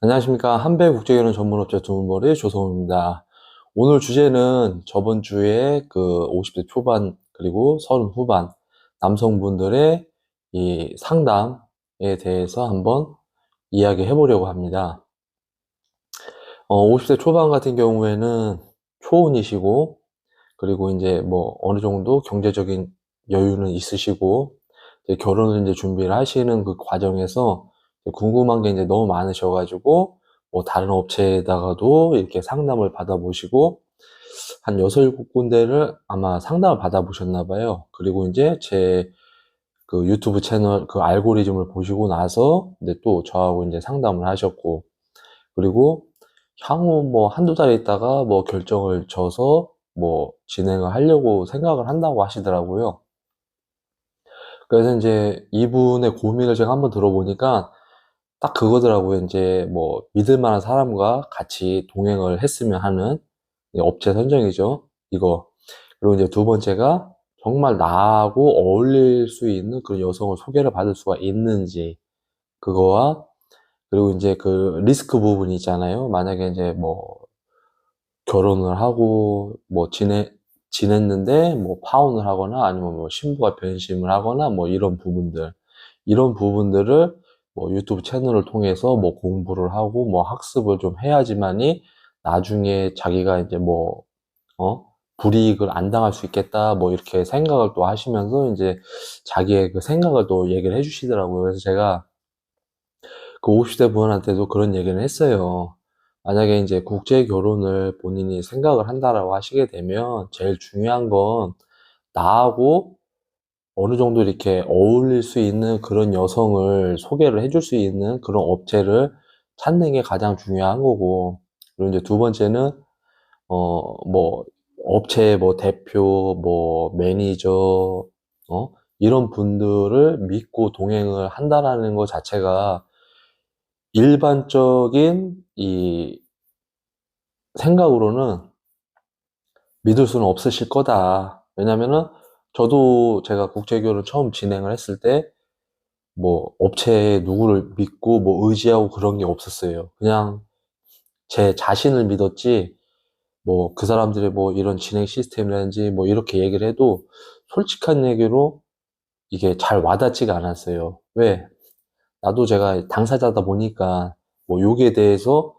안녕하십니까. 한배국제결혼 전문업체 두문머리 조성우입니다. 오늘 주제는 저번 주에 그 50대 초반 그리고 30 후반 남성분들의 이 상담에 대해서 한번 이야기해 보려고 합니다. 50대 초반 같은 경우에는 초혼이시고, 그리고 이제 뭐 어느 정도 경제적인 여유는 있으시고, 이제 결혼을 이제 준비를 하시는 그 과정에서 궁금한 게 이제 너무 많으셔가지고, 뭐 다른 업체에다가도 이렇게 상담을 받아보시고, 한 6, 7군데를 아마 상담을 받아보셨나 봐요. 그리고 이제 제 그 유튜브 채널 그 알고리즘을 보시고 나서 이제 또 저하고 이제 상담을 하셨고, 그리고 향후 뭐 한두 달 있다가 뭐 결정을 져서 뭐 진행을 하려고 생각을 한다고 하시더라고요. 그래서 이제 이분의 고민을 제가 한번 들어보니까 딱 그거더라고요. 이제 뭐 믿을 만한 사람과 같이 동행을 했으면 하는 업체 선정이죠. 이거. 그리고 이제 두 번째가 정말 나하고 어울릴 수 있는 그런 여성을 소개를 받을 수가 있는지, 그거와, 그리고 이제 그 리스크 부분이 있잖아요. 만약에 이제 뭐 결혼을 하고 뭐 지냈는데 뭐 파혼을 하거나 아니면 뭐 신부가 변심을 하거나 뭐 이런 부분들을 뭐 유튜브 채널을 통해서 뭐 공부를 하고 뭐 학습을 좀 해야지만이 나중에 자기가 이제 뭐 불이익을 안 당할 수 있겠다 뭐 이렇게 생각을 또 하시면서 이제 자기의 그 생각을 또 얘기를 해주시더라고요. 그래서 제가 그 50대 분한테도 그런 얘기를 했어요. 만약에 이제 국제 결혼을 본인이 생각을 한다라고 하시게 되면 제일 중요한 건 나하고 어느 정도 이렇게 어울릴 수 있는 그런 여성을 소개를 해줄 수 있는 그런 업체를 찾는 게 가장 중요한 거고, 그리고 이제 두 번째는 뭐 업체 뭐 대표 뭐 매니저 이런 분들을 믿고 동행을 한다라는 것 자체가 일반적인 이 생각으로는 믿을 수는 없으실 거다. 왜냐면은 저도 제가 국제교를 처음 진행을 했을 때 뭐 업체에 누구를 믿고 뭐 의지하고 그런 게 없었어요. 그냥 제 자신을 믿었지, 뭐 그 사람들의 뭐 이런 진행 시스템이라든지 뭐 이렇게 얘기를 해도 솔직한 얘기로 이게 잘 와닿지가 않았어요. 왜? 나도 제가 당사자다 보니까 뭐 여기에 대해서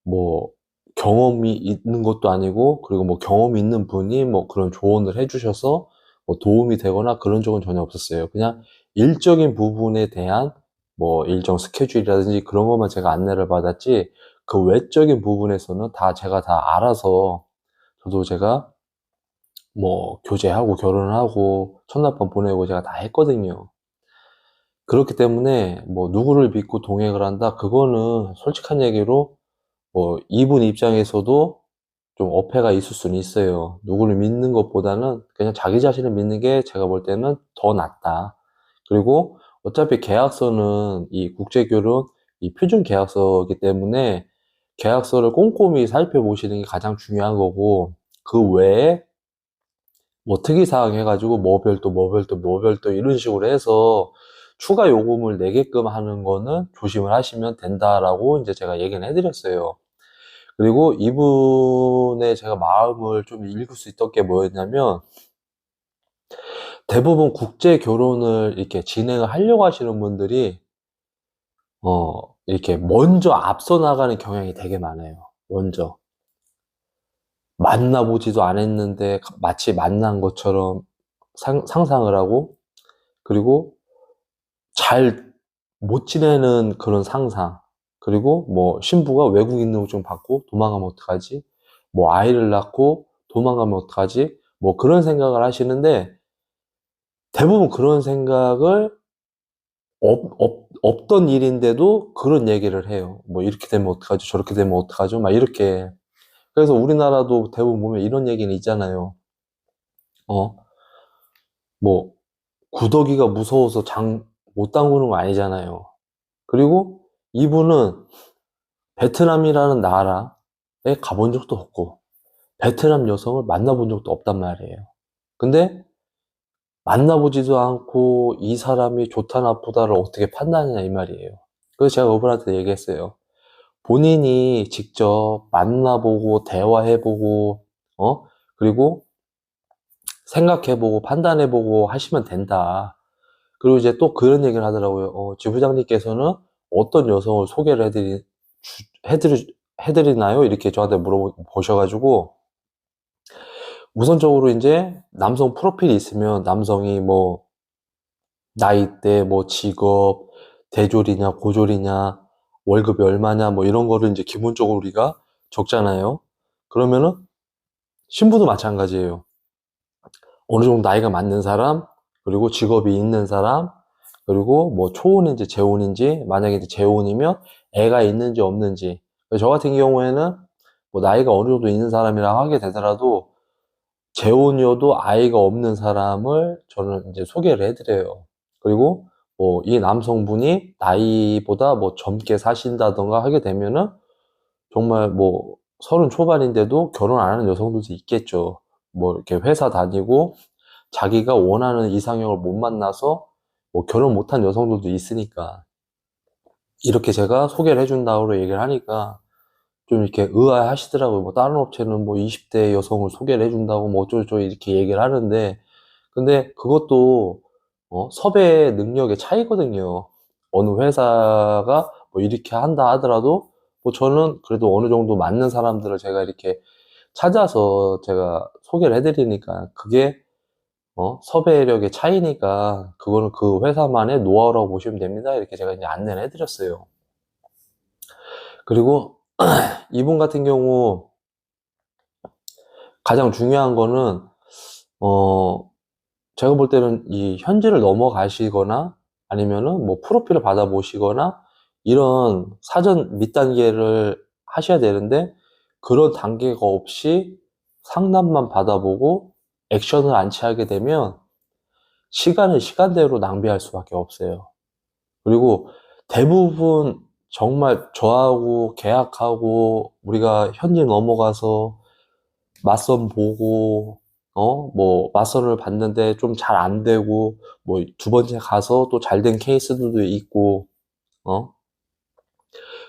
뭐 경험이 있는 것도 아니고, 그리고 뭐 경험이 있는 분이 뭐 그런 조언을 해주셔서 뭐 도움이 되거나 그런 적은 전혀 없었어요. 그냥 일적인 부분에 대한 뭐 일정 스케줄이라든지 그런 것만 제가 안내를 받았지, 그 외적인 부분에서는 다 제가 다 알아서, 저도 제가 뭐 교제하고 결혼을 하고 첫날밤 보내고 제가 다 했거든요. 그렇기 때문에 뭐 누구를 믿고 동행을 한다, 그거는 솔직한 얘기로 뭐 이분 입장에서도 좀 어폐가 있을 수는 있어요. 누구를 믿는 것보다는 그냥 자기 자신을 믿는 게 제가 볼 때는 더 낫다. 그리고 어차피 계약서는 이 국제결혼 이 표준 계약서이기 때문에 계약서를 꼼꼼히 살펴보시는 게 가장 중요한 거고, 그 외에 뭐 특이사항 해가지고 뭐 별도 뭐 별도 뭐 별도 이런 식으로 해서 추가 요금을 내게끔 하는 거는 조심을 하시면 된다라고 이제 제가 얘기는 해드렸어요. 그리고 이분의 제가 마음을 좀 읽을 수 있던 게 뭐였냐면, 대부분 국제 결혼을 이렇게 진행을 하려고 하시는 분들이 이렇게 먼저 앞서 나가는 경향이 되게 많아요. 먼저 만나보지도 않았는데 마치 만난 것처럼 상상을 하고, 그리고 잘 못 지내는 그런 상상, 그리고 뭐 신부가 외국 인증증 받고 도망가면 어떡하지, 뭐 아이를 낳고 도망가면 어떡하지, 뭐 그런 생각을 하시는데, 대부분 그런 생각을 없던 일인데도 그런 얘기를 해요. 뭐 이렇게 되면 어떡하죠, 저렇게 되면 어떡하죠, 막 이렇게. 그래서 우리나라도 대부분 보면 이런 얘기는 있잖아요. 어, 뭐 구더기가 무서워서 장 못 담그는 거 아니잖아요. 그리고 이분은 베트남이라는 나라에 가본 적도 없고 베트남 여성을 만나본 적도 없단 말이에요. 근데 만나보지도 않고 이 사람이 좋다 나쁘다를 어떻게 판단하냐 이 말이에요. 그래서 제가 그분한테 얘기했어요. 본인이 직접 만나보고 대화해보고 그리고 생각해보고 판단해보고 하시면 된다. 그리고 이제 또 그런 얘기를 하더라고요. 지부장님께서는 어떤 여성을 소개를 해드리나요? 이렇게 저한테 물어보셔가지고, 우선적으로 이제 남성 프로필이 있으면 남성이 뭐, 나이대, 뭐 직업, 대졸이냐, 고졸이냐, 월급이 얼마냐, 뭐 이런 거를 이제 기본적으로 우리가 적잖아요. 그러면은 신부도 마찬가지예요. 어느 정도 나이가 맞는 사람, 그리고 직업이 있는 사람, 그리고 뭐 초혼인지 재혼인지, 만약에 이제 재혼이면 애가 있는지 없는지. 저 같은 경우에는 뭐 나이가 어느 정도 있는 사람이라 하게 되더라도 재혼이어도 아이가 없는 사람을 저는 이제 소개를 해드려요. 그리고 뭐 이 남성분이 나이보다 뭐 젊게 사신다던가 하게 되면은 정말 뭐 30 초반인데도 결혼 안 하는 여성들도 있겠죠. 뭐 이렇게 회사 다니고 자기가 원하는 이상형을 못 만나서 뭐 결혼 못한 여성들도 있으니까 이렇게 제가 소개를 해준다고 얘기를 하니까 좀 이렇게 의아해하시더라고요. 뭐 다른 업체는 뭐 20대 여성을 소개를 해준다고 뭐 어쩌고저쩌고 이렇게 얘기를 하는데 근데 그것도 섭외 능력의 차이거든요. 어느 회사가 뭐 이렇게 한다 하더라도 뭐 저는 그래도 어느 정도 맞는 사람들을 제가 이렇게 찾아서 제가 소개를 해드리니까 그게 섭외력의 차이니까 그거는 그 회사만의 노하우라고 보시면 됩니다. 이렇게 제가 이제 안내를 해드렸어요. 그리고 이분 같은 경우 가장 중요한 거는 제가 볼 때는 이 현지를 넘어가시거나 아니면은 뭐 프로필을 받아보시거나 이런 사전 밑단계를 하셔야 되는데 그런 단계가 없이 상담만 받아보고 액션을 안 취하게 되면 시간을 시간대로 낭비할 수밖에 없어요. 그리고 대부분 정말 저하고 계약하고 우리가 현지 넘어가서 맞선 보고 뭐 맞선을 봤는데 좀 잘 안 되고 뭐 두 번째 가서 또 잘 된 케이스들도 있고 어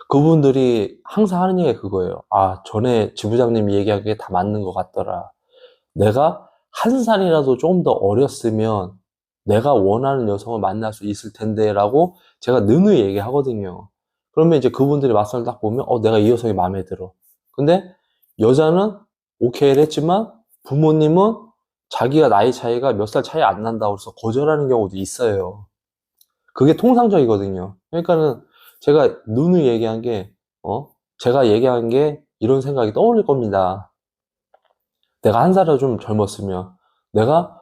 그분들이 항상 하는 얘기가 그거예요. 아, 전에 지부장님이 얘기한 게 다 맞는 것 같더라. 내가 한 살이라도 좀 더 어렸으면 내가 원하는 여성을 만날 수 있을 텐데라고 제가 느누이 얘기하거든요. 그러면 이제 그분들이 맞선을 딱 보면 내가 이 여성이 마음에 들어. 근데 여자는 오케이를 했지만 부모님은 자기가 나이 차이가 몇 살 차이 안 난다고 해서 거절하는 경우도 있어요. 그게 통상적이거든요. 그러니까는 제가 누누이 얘기한 게, 제가 얘기한 게 이런 생각이 떠올릴 겁니다. 내가 한 살이라도 좀 젊었으면, 내가,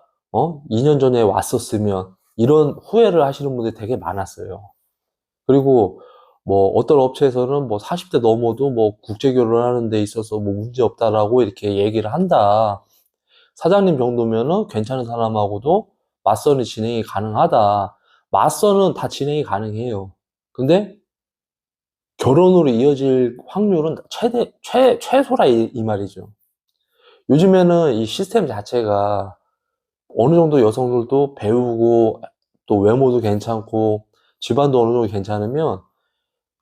2년 전에 왔었으면, 이런 후회를 하시는 분들이 되게 많았어요. 그리고 뭐 어떤 업체에서는 뭐 40대 넘어도 뭐 국제 결혼하는 데 있어서 뭐 문제 없다라고 이렇게 얘기를 한다. 사장님 정도면은 괜찮은 사람하고도 맞선이 진행이 가능하다. 맞선은 다 진행이 가능해요. 근데 결혼으로 이어질 확률은 최소라 이 말이죠. 요즘에는 이 시스템 자체가 어느 정도 여성들도 배우고 또 외모도 괜찮고 집안도 어느 정도 괜찮으면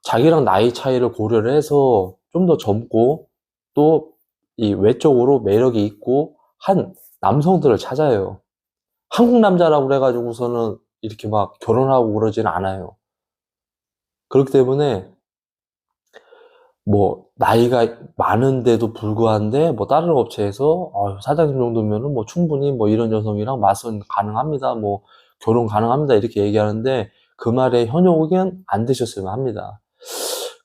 자기랑 나이 차이를 고려를 해서 좀 더 젊고 또 이 외적으로 매력이 있고 한 남성들을 찾아요. 한국 남자라고 그래가지고서는 이렇게 막 결혼하고 그러지는 않아요. 그렇기 때문에 뭐 나이가 많은데도 불구한데 뭐 다른 업체에서 사장님 정도면은 뭐 충분히 뭐 이런 여성이랑 맞선 가능합니다. 뭐 결혼 가능합니다. 이렇게 얘기하는데 그 말에 현혹은 안 되셨으면 합니다.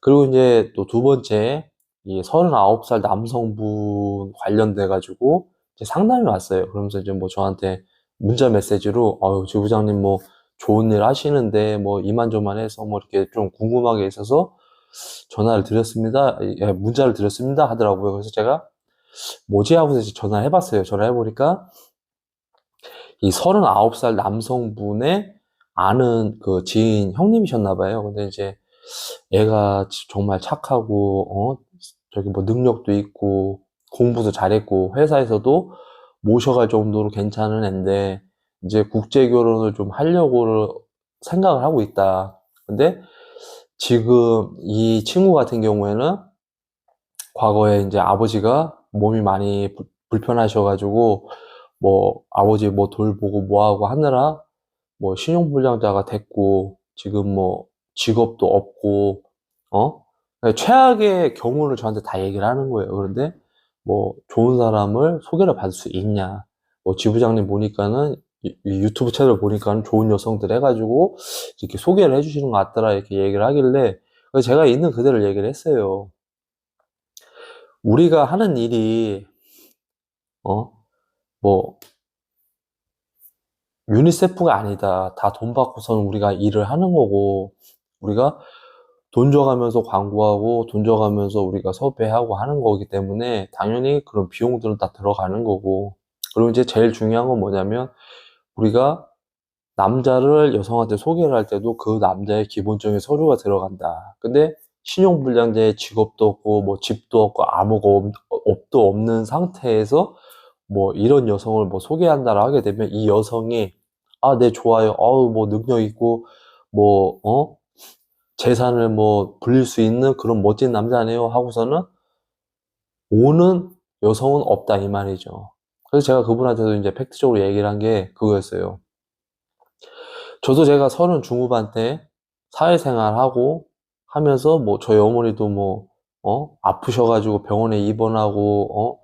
그리고 이제 또 두 번째 이 39살 남성분 관련돼 가지고 이제 상담이 왔어요. 그러면서 이제 뭐 저한테 문자 메시지로 지부장님 뭐 좋은 일 하시는데 뭐 이만저만해서 뭐 이렇게 좀 궁금한 게 있어서 전화를 드렸습니다. 문자를 드렸습니다 하더라고요. 그래서 제가 뭐지 하고서 이제 전화를 해봤어요. 전화해보니까 이 39살 남성분의 아는 그 지인 형님이셨나 봐요. 근데 이제 애가 정말 착하고 저기 뭐 능력도 있고 공부도 잘했고 회사에서도 모셔갈 정도로 괜찮은 애인데 이제 국제 결혼을 좀 하려고 생각을 하고 있다. 근데 지금 이 친구 같은 경우에는 과거에 이제 아버지가 몸이 많이 불편하셔가지고 뭐 아버지 뭐 돌보고 뭐하고 하느라 뭐 신용불량자가 됐고 지금 뭐 직업도 없고 그러니까 최악의 경우를 저한테 다 얘기를 하는 거예요. 그런데 뭐 좋은 사람을 소개를 받을 수 있냐? 뭐 지부장님 보니까는 이 유튜브 채널 보니까는 좋은 여성들 해가지고 이렇게 소개를 해주시는 것 같더라 이렇게 얘기를 하길래 그래서 제가 있는 그대로 얘기를 했어요. 우리가 하는 일이 뭐 유니세프가 아니다. 다 돈 받고서는 우리가 일을 하는 거고 우리가 돈 줘가면서 광고하고 돈 줘가면서 우리가 섭외하고 하는 거기 때문에 당연히 그런 비용들은 다 들어가는 거고 그리고 이제 제일 중요한 건 뭐냐면 우리가 남자를 여성한테 소개를 할 때도 그 남자의 기본적인 서류가 들어간다. 근데 신용불량자의 직업도 없고 뭐 집도 없고 아무것도 업도 없는 상태에서 뭐 이런 여성을 뭐 소개한다라 하게 되면 이 여성이 아, 네, 좋아요. 어우, 뭐 능력 있고 뭐 재산을 뭐 불릴 수 있는 그런 멋진 남자네요 하고서는 오는 여성은 없다 이 말이죠. 그래서 제가 그분한테도 이제 팩트적으로 얘기를 한 게 그거였어요. 저도 제가 30 중후반 때 사회생활하고 하면서 뭐 저희 어머니도 뭐 아프셔가지고 병원에 입원하고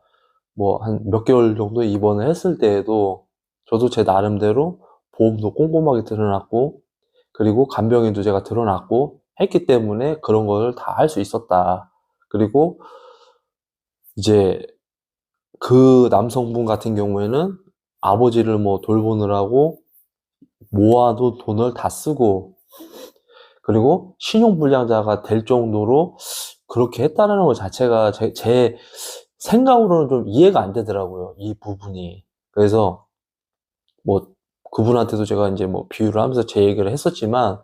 뭐 한 몇 개월 정도 입원을 했을 때에도 저도 제 나름대로 보험도 꼼꼼하게 들어놨고 그리고 간병인도 제가 들어놨고 했기 때문에 그런 걸 다 할 수 있었다. 그리고 이제 그 남성분 같은 경우에는 아버지를 뭐 돌보느라고 모아도 돈을 다 쓰고 그리고 신용불량자가 될 정도로 그렇게 했다는 것 자체가 제 생각으로는 좀 이해가 안 되더라고요. 이 부분이. 그래서 뭐 그분한테도 제가 이제 뭐 비유를 하면서 제 얘기를 했었지만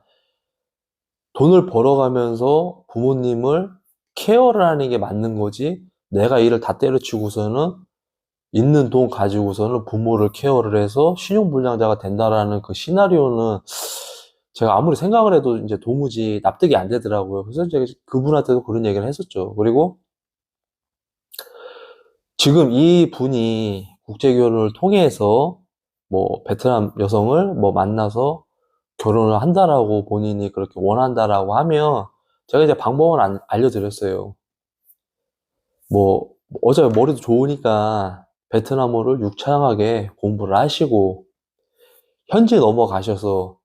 돈을 벌어가면서 부모님을 케어를 하는 게 맞는 거지 내가 일을 다 때려치고서는 있는 돈 가지고서는 부모를 케어를 해서 신용불량자가 된다라는 그 시나리오는 제가 아무리 생각을 해도 이제 도무지 납득이 안 되더라고요. 그래서 제가 그분한테도 그런 얘기를 했었죠. 그리고 지금 이 분이 국제결혼을 통해서 뭐 베트남 여성을 뭐 만나서 결혼을 한다라고 본인이 그렇게 원한다라고 하면 제가 이제 방법을 알려드렸어요. 뭐 어차피 머리도 좋으니까 베트남어를 유창하게 공부를 하시고 현지 넘어가셔서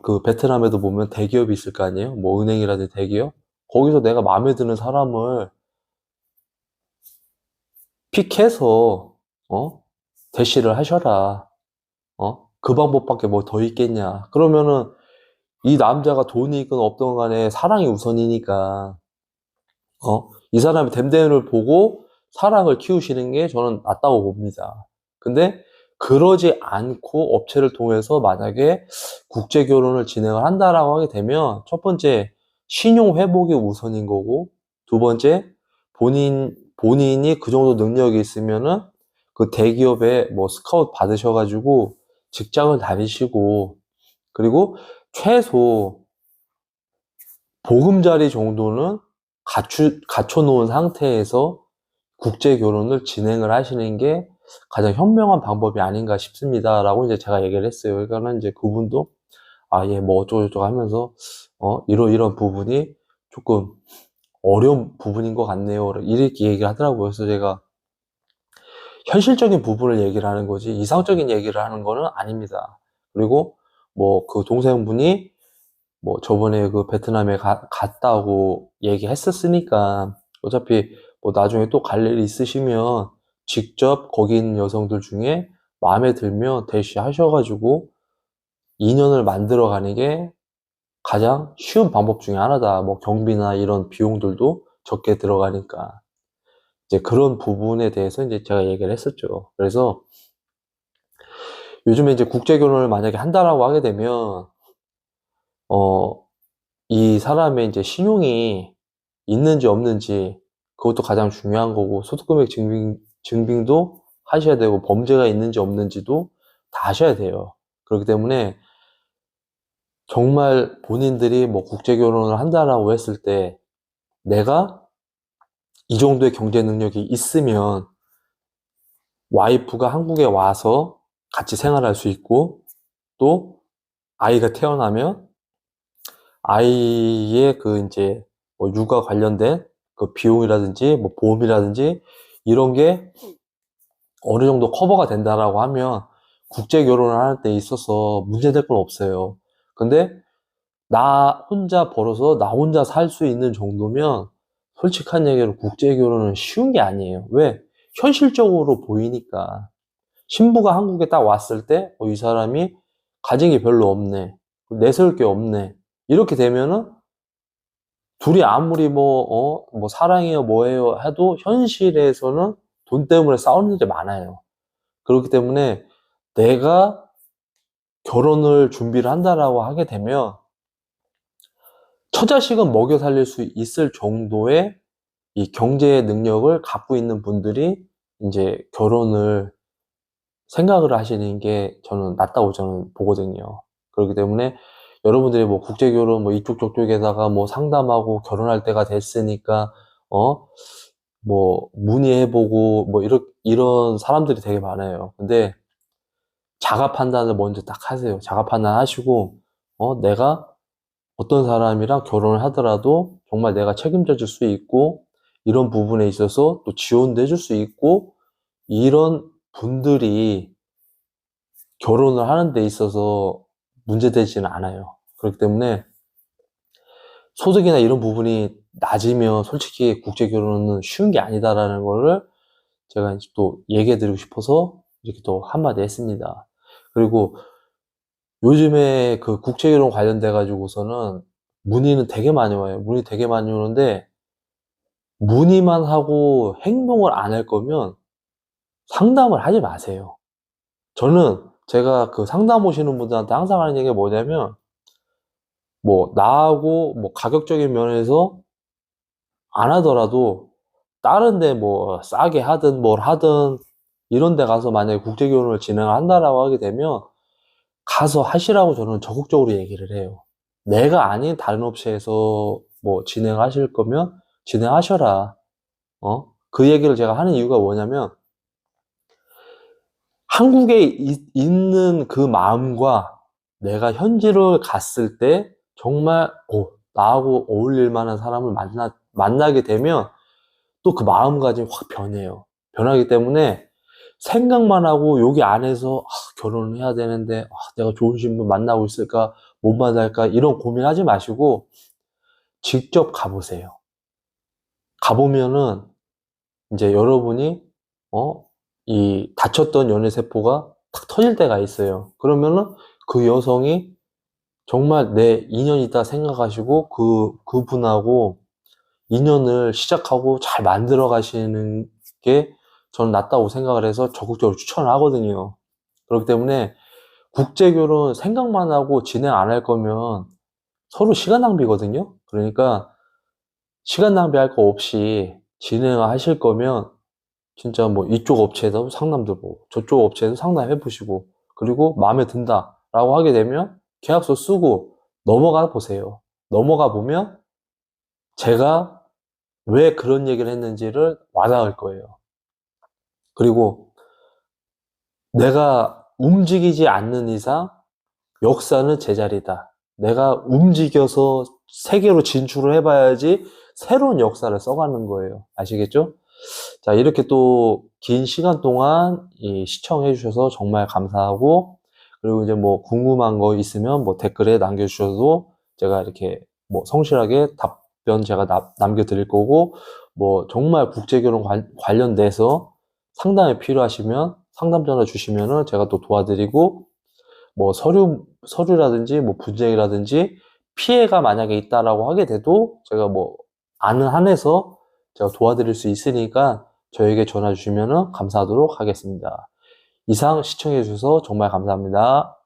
그 베트남에도 보면 대기업이 있을 거 아니에요? 뭐 은행이라든지 대기업? 거기서 내가 마음에 드는 사람을 픽해서 대시를 하셔라. 그 방법밖에 뭐 더 있겠냐. 그러면은 이 남자가 돈이 있건 없던 간에 사랑이 우선이니까 이 사람이 됨됨이를 보고 사랑을 키우시는 게 저는 낫다고 봅니다. 근데 그러지 않고 업체를 통해서 만약에 국제 결혼을 진행을 한다라고 하게 되면 첫 번째 신용 회복이 우선인 거고 두 번째 본인이 그 정도 능력이 있으면은 그 대기업에 뭐 스카우트 받으셔가지고 직장을 다니시고 그리고 최소 보금자리 정도는 갖춰놓은 상태에서 국제 결혼을 진행을 하시는 게 가장 현명한 방법이 아닌가 싶습니다. 라고 이제 제가 얘기를 했어요. 그러니까는 이제 그분도, 아, 예, 뭐 어쩌고저쩌고 하면서, 이런 부분이 조금 어려운 부분인 것 같네요. 이렇게 얘기를 하더라고요. 그래서 제가 현실적인 부분을 얘기를 하는 거지, 이상적인 얘기를 하는 거는 아닙니다. 그리고 뭐 그 동생분이 뭐 저번에 그 베트남에 갔다고 얘기했었으니까 어차피 뭐 나중에 또 갈 일이 있으시면 직접 거기 있는 여성들 중에 마음에 들면 대시하셔가지고 인연을 만들어 가는 게 가장 쉬운 방법 중에 하나다. 뭐 경비나 이런 비용들도 적게 들어가니까 이제 그런 부분에 대해서 이제 제가 얘기를 했었죠. 그래서 요즘에 이제 국제 결혼을 만약에 한다라고 하게 되면 어 이 사람의 이제 신용이 있는지 없는지 그것도 가장 중요한 거고 소득금액 증빙도 하셔야 되고 범죄가 있는지 없는지도 다 하셔야 돼요. 그렇기 때문에 정말 본인들이 뭐 국제 결혼을 한다라고 했을 때 내가 이 정도의 경제 능력이 있으면 와이프가 한국에 와서 같이 생활할 수 있고, 또 아이가 태어나면 아이의 그 이제 뭐 육아 관련된 그 비용이라든지 뭐 보험이라든지 이런 게 어느 정도 커버가 된다라고 하면 국제 결혼을 하는 데 있어서 문제될 건 없어요. 근데 나 혼자 벌어서 나 혼자 살 수 있는 정도면 솔직한 얘기로 국제 결혼은 쉬운 게 아니에요. 왜? 현실적으로 보이니까. 신부가 한국에 딱 왔을 때, 이 사람이 가진 게 별로 없네. 내세울 게 없네. 이렇게 되면은 둘이 아무리 뭐 사랑해요, 뭐해요 해도 현실에서는 돈 때문에 싸우는 일이 많아요. 그렇기 때문에 내가 결혼을 준비를 한다라고 하게 되면 처자식은 먹여 살릴 수 있을 정도의 이 경제 능력을 갖고 있는 분들이 이제 결혼을 생각을 하시는 게 저는 낫다고 저는 보거든요. 그렇기 때문에 여러분들이 뭐 국제결혼 뭐 이쪽 저쪽에다가 뭐 상담하고 결혼할 때가 됐으니까 어 뭐 문의해보고 뭐 이런 사람들이 되게 많아요. 근데 자가 판단을 먼저 딱 하세요. 자가 판단하시고 내가 어떤 사람이랑 결혼을 하더라도 정말 내가 책임져 줄 수 있고 이런 부분에 있어서 또 지원도 해줄 수 있고 이런 분들이 결혼을 하는 데 있어서 문제되지는 않아요. 그렇기 때문에 소득이나 이런 부분이 낮으면 솔직히 국제 결혼은 쉬운 게 아니다라는 거를 제가 이제 또 얘기해 드리고 싶어서 이렇게 또 한마디 했습니다. 그리고 요즘에 그 국제 결혼 관련돼 가지고서는 문의는 되게 많이 와요. 문의 되게 많이 오는데 문의만 하고 행동을 안 할 거면 상담을 하지 마세요. 저는 제가 그 상담 오시는 분들한테 항상 하는 얘기가 뭐냐면 뭐 나하고 뭐 가격적인 면에서 안 하더라도 다른 데 뭐 싸게 하든 뭘 하든 이런 데 가서 만약에 국제 결혼을 진행을 한다라고 하게 되면 가서 하시라고 저는 적극적으로 얘기를 해요. 내가 아닌 다른 업체에서 뭐 진행하실 거면 진행하셔라. 그 얘기를 제가 하는 이유가 뭐냐면 한국에 있는 그 마음과 내가 현지를 갔을 때 정말 나하고 어울릴 만한 사람을 만나게 되면 또 그 마음가짐이 확 변해요. 변하기 때문에 생각만 하고 여기 안에서 결혼을 해야 되는데 내가 좋은 신분 만나고 있을까 못 만날까 이런 고민하지 마시고 직접 가보세요. 가보면은 이제 여러분이 이 다쳤던 연애세포가 탁 터질 때가 있어요. 그러면은 그 여성이 정말 내 인연이다 생각하시고 그분하고 인연을 시작하고 잘 만들어 가시는 게 저는 낫다고 생각을 해서 적극적으로 추천을 하거든요. 그렇기 때문에 국제결혼 생각만 하고 진행 안 할 거면 서로 시간 낭비거든요. 그러니까 시간 낭비할 거 없이 진행하실 거면 진짜 뭐 이쪽 업체에도 상담도 보고 저쪽 업체에도 상담해 보시고 그리고 마음에 든다라고 하게 되면 계약서 쓰고 넘어가 보세요. 넘어가 보면 제가 왜 그런 얘기를 했는지를 와닿을 거예요. 그리고 내가 움직이지 않는 이상 역사는 제자리다. 내가 움직여서 세계로 진출을 해봐야지 새로운 역사를 써가는 거예요. 아시겠죠? 자, 이렇게 또 긴 시간 동안 시청해 주셔서 정말 감사하고, 그리고 이제 뭐 궁금한 거 있으면 뭐 댓글에 남겨주셔도 제가 이렇게 뭐 성실하게 답변 제가 남겨드릴 거고, 뭐 정말 국제결혼 관련돼서 상담이 필요하시면 상담 전화 주시면은 제가 또 도와드리고, 뭐 서류라든지 뭐 분쟁이라든지 피해가 만약에 있다라고 하게 돼도 제가 뭐 아는 한에서 제가 도와드릴 수 있으니까 저에게 전화 주시면 감사하도록 하겠습니다. 이상 시청해 주셔서 정말 감사합니다.